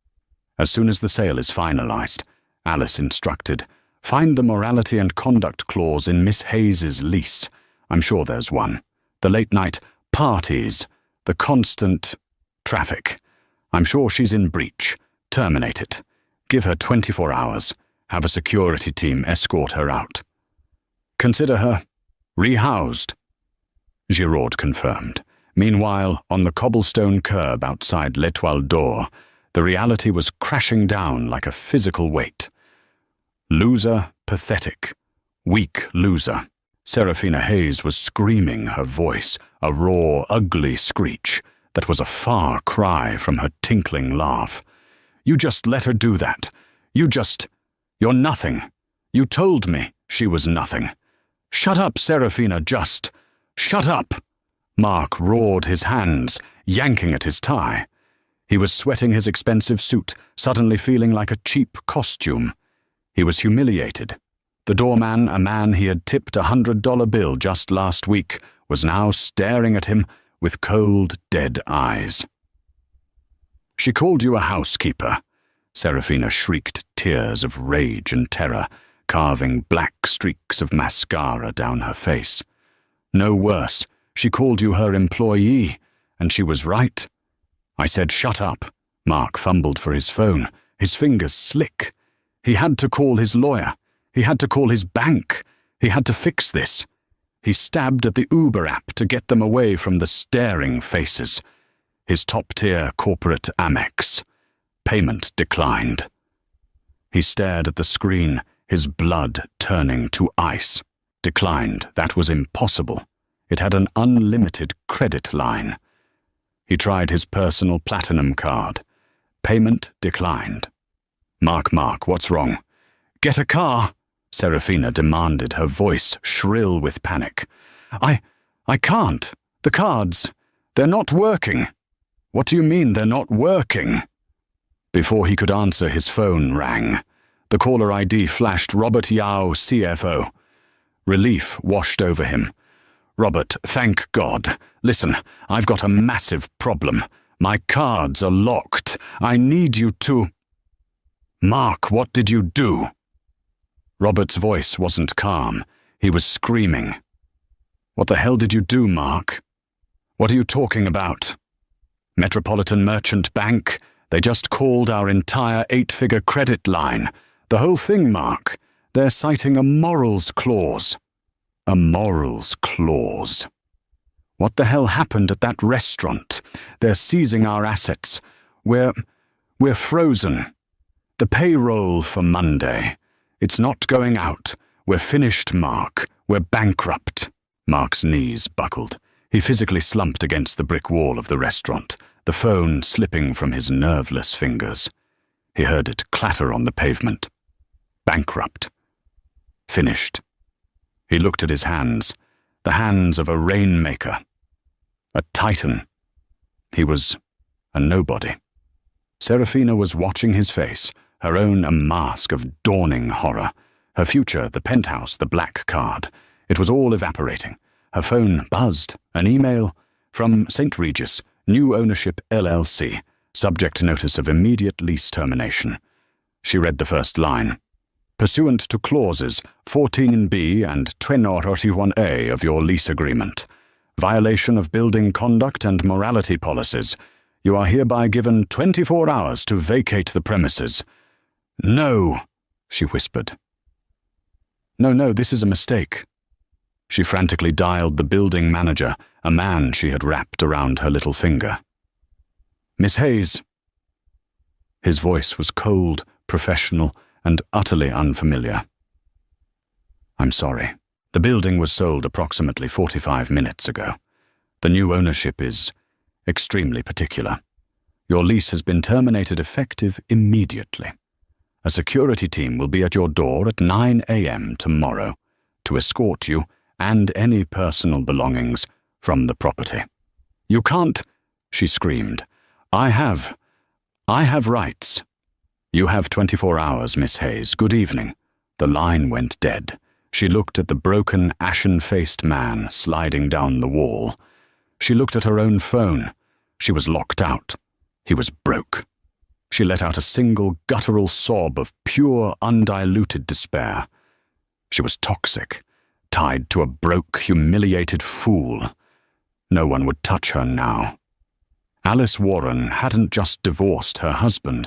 As soon as the sale is finalized," Alice instructed, "find the morality and conduct clause in Miss Hayes's lease. I'm sure there's one. The late-night parties, the constant traffic. I'm sure she's in breach. Terminate it. Give her 24 hours. Have a security team escort her out. Consider her rehoused." Giraud confirmed. Meanwhile, on the cobblestone curb outside L'Etoile d'Or, the reality was crashing down like a physical weight. Loser, pathetic, weak loser. Serafina Hayes was screaming, her voice a raw, ugly screech that was a far cry from her tinkling laugh. "You just let her do that. You're nothing. You told me she was nothing. Shut up, Serafina, just shut up." Mark roared his hands, yanking at his tie. He was sweating his expensive suit, suddenly feeling like a cheap costume. He was humiliated. The doorman, a man he had tipped a $100 bill just last week, was now staring at him with cold, dead eyes. "She called you a housekeeper," Serafina shrieked, tears of rage and terror carving black streaks of mascara down her face. "No worse, she called you her employee, and she was right." "I said shut up." Mark fumbled for his phone, his fingers slick. He had to call his lawyer. He had to call his bank. He had to fix this. He stabbed at the Uber app to get them away from the staring faces. His top-tier corporate Amex. Payment declined. He stared at the screen, his blood turning to ice. Declined. That was impossible. It had an unlimited credit line. He tried his personal platinum card. Payment declined. Mark, what's wrong?" "Get a car," Serafina demanded, her voice shrill with panic. I can't. The cards, they're not working." "What do you mean they're not working?" Before he could answer, his phone rang. The caller ID flashed Robert Yao, CFO. Relief washed over him. "Robert, thank God. Listen, I've got a massive problem. My cards are locked. I need you to—" "Mark, what did you do?" Robert's voice wasn't calm. He was screaming. "What the hell did you do, Mark? What are you talking about?" "Metropolitan Merchant Bank. They just called our entire 8-figure credit line. The whole thing, Mark. They're citing a morals clause. A morals clause. What the hell happened at that restaurant? They're seizing our assets. We're frozen. The payroll for Monday. It's not going out. We're finished, Mark. We're bankrupt. Mark's knees buckled. He physically slumped against the brick wall of the restaurant, the phone slipping from his nerveless fingers. He heard it clatter on the pavement. Bankrupt. Finished. He looked at his hands, the hands of a rainmaker. A titan. He was a nobody. Serafina was watching his face, her own a mask of dawning horror. Her future, the penthouse, the black card. It was all evaporating. Her phone buzzed. An email from St. Regis, New Ownership LLC, subject notice of immediate lease termination. She read the first line. Pursuant to clauses 14B and 21A of your lease agreement, violation of building conduct and morality policies, you are hereby given 24 hours to vacate the premises. No, she whispered. No, this is a mistake. She frantically dialed the building manager, a man she had wrapped around her little finger. Miss Hayes. His voice was cold, professional, and utterly unfamiliar. I'm sorry. The building was sold approximately 45 minutes ago. The new ownership is extremely particular. Your lease has been terminated effective immediately. A security team will be at your door at 9 a.m. tomorrow to escort you and any personal belongings from the property. You can't, she screamed. I have rights. You have 24 hours, Miss Hayes. Good evening. The line went dead. She looked at the broken, ashen-faced man sliding down the wall. She looked at her own phone. She was locked out. He was broke. She let out a single guttural sob of pure, undiluted despair. She was toxic, tied to a broke, humiliated fool. No one would touch her now. Alice Warren hadn't just divorced her husband.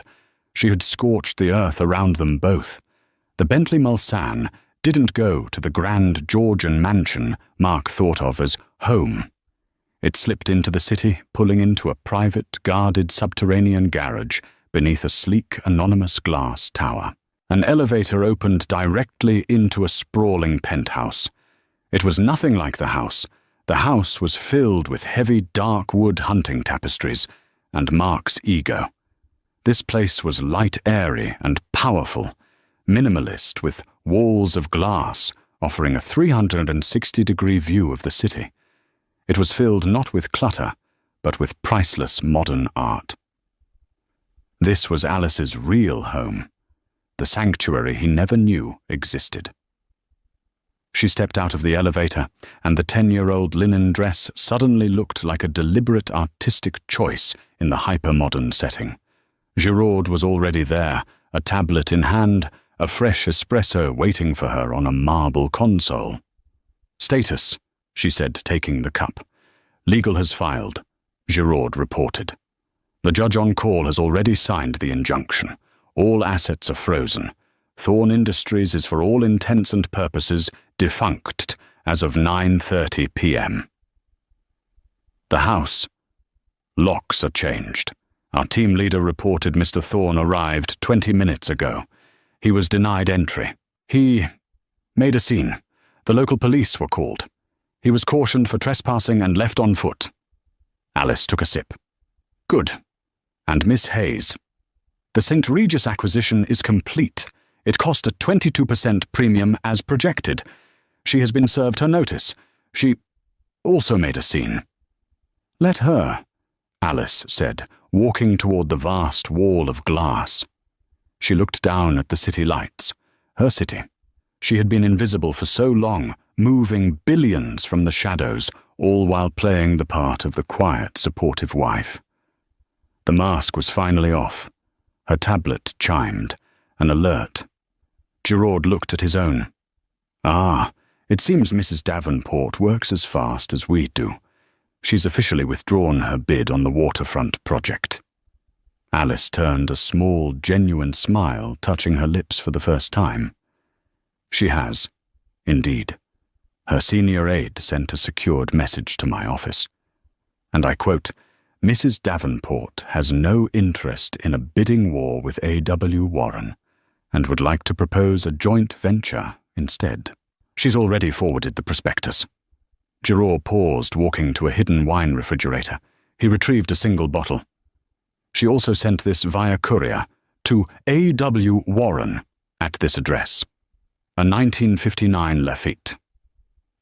She had scorched the earth around them both. The Bentley Mulsanne didn't go to the grand Georgian mansion Mark thought of as home. It slipped into the city, pulling into a private, guarded subterranean garage beneath a sleek, anonymous glass tower. An elevator opened directly into a sprawling penthouse. It was nothing like the house. The house was filled with heavy, dark wood hunting tapestries and Mark's ego. This place was light, airy, and powerful, minimalist with walls of glass offering a 360-degree view of the city. It was filled not with clutter, but with priceless modern art. This was Alice's real home, the sanctuary he never knew existed. She stepped out of the elevator, and the 10-year-old linen dress suddenly looked like a deliberate artistic choice in the hyper-modern setting. Giraud was already there, a tablet in hand, a fresh espresso waiting for her on a marble console. Status, she said, taking the cup. Legal has filed, Giraud reported. The judge on call has already signed the injunction. All assets are frozen. Thorn Industries is for all intents and purposes defunct as of 9:30 p.m. The house. Locks are changed. Our team leader reported Mr. Thorn arrived 20 minutes ago. He was denied entry. He made a scene. The local police were called. He was cautioned for trespassing and left on foot. Alice took a sip. Good. And Miss Hayes. The St. Regis acquisition is complete. It cost a 22% premium as projected. She has been served her notice. She also made a scene. Let her, Alice said, walking toward the vast wall of glass. She looked down at the city lights. Her city. She had been invisible for so long, moving billions from the shadows, all while playing the part of the quiet, supportive wife. The mask was finally off. Her tablet chimed, an alert. Giraud looked at his own. Ah, it seems Mrs. Davenport works as fast as we do. She's officially withdrawn her bid on the waterfront project. Alice turned a small, genuine smile touching her lips for the first time. She has, indeed. Her senior aide sent a secured message to my office. And I quote, Mrs. Davenport has no interest in a bidding war with A.W. Warren and would like to propose a joint venture instead. She's already forwarded the prospectus. Giraud paused, walking to a hidden wine refrigerator. He retrieved a single bottle. She also sent this via courier to A.W. Warren at this address. A 1959 Lafitte.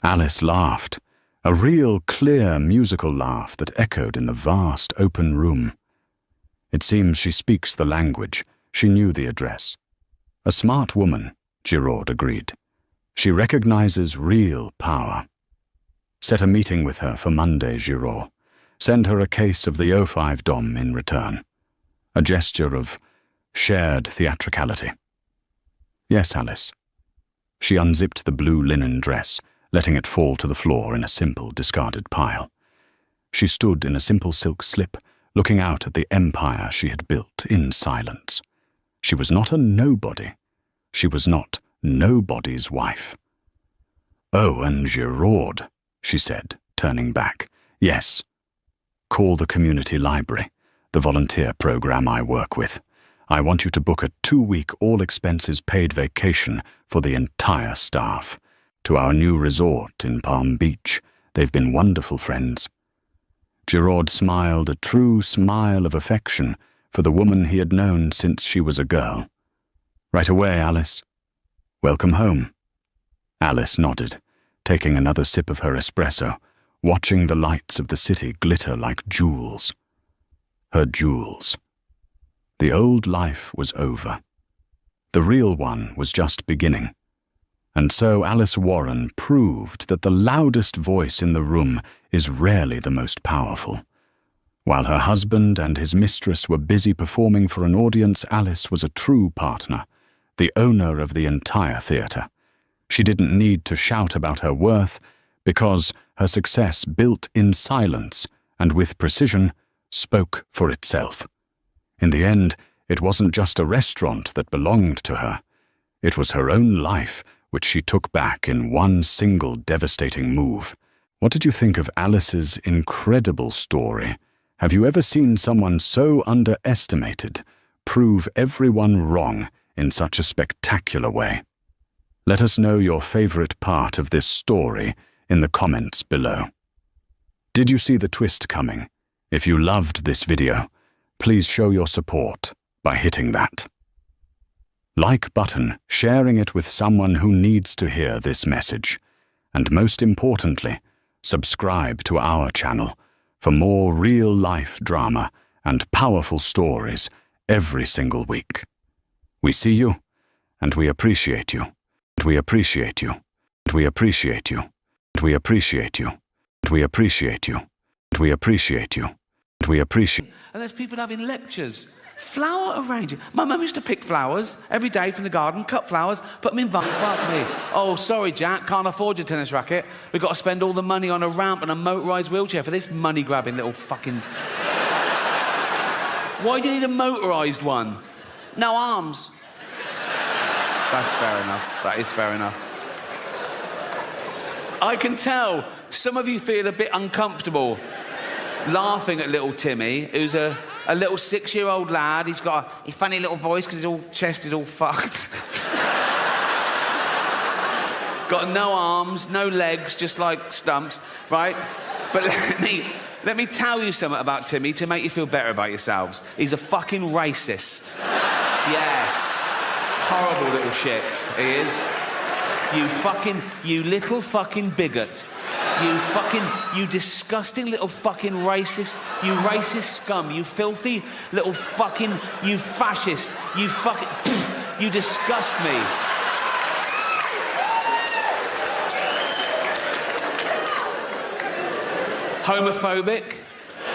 Alice laughed, a real clear musical laugh that echoed in the vast open room. It seems she speaks the language. She knew the address. A smart woman, Giraud agreed. She recognizes real power. Set a meeting with her for Monday, Giraud. Send her a case of the 05 Dom in return. A gesture of shared theatricality. Yes, Alice. She unzipped the blue linen dress, letting it fall to the floor in a simple, discarded pile. She stood in a simple silk slip, looking out at the empire she had built in silence. She was not a nobody. She was not nobody's wife. Oh, and Giraud, she said, turning back. Yes. Call the community library, the volunteer program I work with. I want you to book a 2-week all-expenses-paid vacation for the entire staff to our new resort in Palm Beach. They've been wonderful friends. Giraud smiled a true smile of affection for the woman he had known since she was a girl. Right away, Alice. Welcome home. Alice nodded, taking another sip of her espresso, watching the lights of the city glitter like jewels. Her jewels. The old life was over. The real one was just beginning. And so Alice Warren proved that the loudest voice in the room is rarely the most powerful. While her husband and his mistress were busy performing for an audience, Alice was a true partner, the owner of the entire theatre. She didn't need to shout about her worth because her success, built in silence and with precision, spoke for itself. In the end, it wasn't just a restaurant that belonged to her. It was her own life, which she took back in one single devastating move. What did you think of Alice's incredible story? Have you ever seen someone so underestimated prove everyone wrong in such a spectacular way? Let us know your favorite part of this story in the comments below. Did you see the twist coming? If you loved this video, please show your support by hitting that like button, sharing it with someone who needs to hear this message, and most importantly, subscribe to our channel for more real-life drama and powerful stories every single week. We see you, and we appreciate you, and we appreciate you, and we appreciate you, and we appreciate you, and we appreciate you, and we appreciate you, and we appreciate. And there's people having lectures. Flower arranging. My mum used to pick flowers every day from the garden, cut flowers, put them in vase. Fuck me. Oh, sorry, Jack, can't afford your tennis racket. We've got to spend all the money on a ramp and a motorised wheelchair for this money-grabbing little fucking... Why do you need a motorised one? No arms. That's fair enough. That is fair enough. I can tell some of you feel a bit uncomfortable laughing at little Timmy, who's a little 6-year-old lad. He's got a funny little voice because his chest is all fucked. Got no arms, no legs, just like stumps, right? But let me tell you something about Timmy to make you feel better about yourselves. He's a fucking racist. Yes. Horrible little shit, he is. You little fucking bigot. You disgusting little fucking racist, you racist scum, you filthy little fucking, you fascist, you fucking, you disgust me. Homophobic?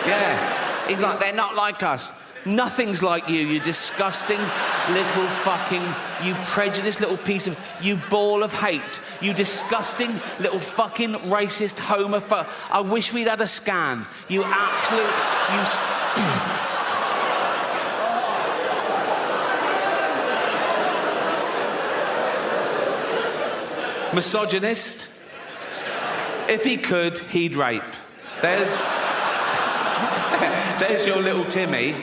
Yeah. He's like, they're not like us. Nothing's like you disgusting little fucking, you prejudiced little piece of, you ball of hate. You disgusting little fucking racist homophobe. I wish we'd had a scan. You absolute, Misogynist. If he could, he'd rape. There's your little Timmy.